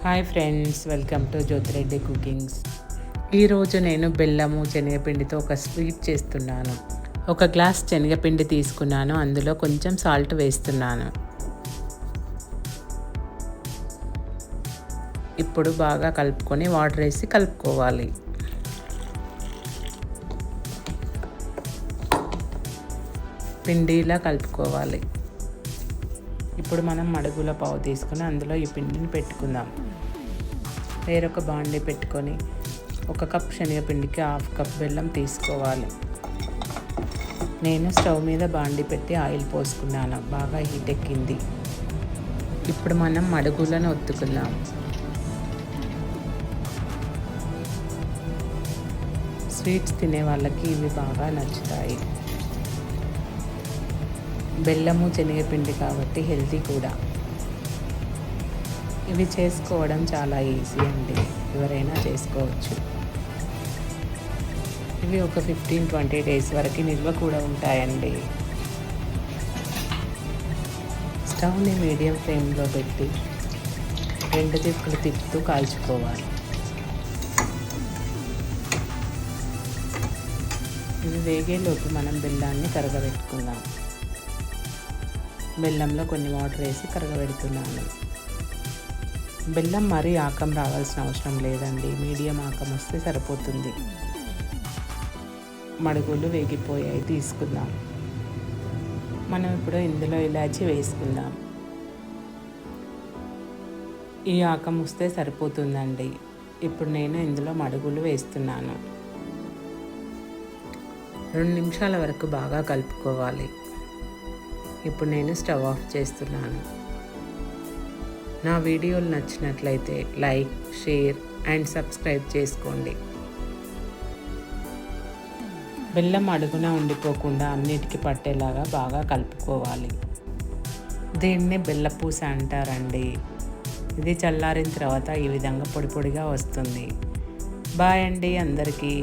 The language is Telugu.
Hi friends, welcome to Jyothi Reddy cookings. ఈరోజు నేను బెల్లము శనగపిండితో ఒక స్వీట్ చేస్తున్నాను. ఒక గ్లాస్ శనగపిండి తీసుకున్నాను, అందులో కొంచెం సాల్ట్ వేస్తున్నాను. ఇప్పుడు బాగా కలుపుకొని వాటర్ వేసి కలుపుకోవాలి. పిండి ఇలా కలుపుకోవాలి. ఇప్పుడు మనం మడుగుల పావు తీసుకుని అందులో ఈ పిండిని పెట్టుకుందాం. వేరొక బాండి పెట్టుకొని 1 కప్ శనగపిండికి 1/2 కప్ బెల్లం తీసుకోవాలి. నేను స్టవ్ మీద బాండి పెట్టి ఆయిల్ పోసుకున్నాను. బాగా హీట్ ఎక్కింది. ఇప్పుడు మనం మడుగులను ఒత్తుకుందాం. స్వీట్స్ తినే వాళ్ళకి ఇవి బాగా నచ్చుతాయి. బెల్లము శనగపిండి కాబట్టి హెల్తీ కూడా. ఇవి చేసుకోవడం చాలా ఈజీ అండి, ఎవరైనా చేసుకోవచ్చు. ఇవి ఒక 15-20 డేస్ వరకు నిల్వ కూడా ఉంటాయండి. స్టవ్ని మీడియం ఫ్లేమ్లో పెట్టి 2 దిక్కులు తిప్పుతూ కాల్చుకోవాలి. ఇవి వేగేలోపు మనం బెల్లాన్ని కరగబెట్టుకుందాం. బెల్లంలో కొన్ని వాటర్ వేసి కరగబెడుతున్నాను. బెల్లం మరీ ఆకం రావాల్సిన అవసరం లేదండి, మీడియం ఆకం వస్తే సరిపోతుంది. మడుగులు వేగిపోయాయి, తీసుకుందాం. మనం ఇప్పుడు ఇందులో ఇలాచి వేసుకుందాం. ఈ ఆకం వస్తే సరిపోతుందండి. ఇప్పుడు నేను ఇందులో మడుగులు వేస్తున్నాను. 2 నిమిషాల వరకు బాగా కలుపుకోవాలి. ఇప్పుడు నేను స్టవ్ ఆఫ్ చేస్తున్నాను. నా వీడియోలు నచ్చినట్లయితే లైక్, షేర్ అండ్ సబ్స్క్రైబ్ చేసుకోండి. బెల్లం అడుగున ఉండిపోకుండా అన్నిటికీ పట్టేలాగా బాగా కలుపుకోవాలి. దీన్ని బెల్లపూస అంటారండి. ఇది చల్లారిన తర్వాత ఈ విధంగా పొడి పొడిగా వస్తుంది. బాయ్ అండి అందరికీ.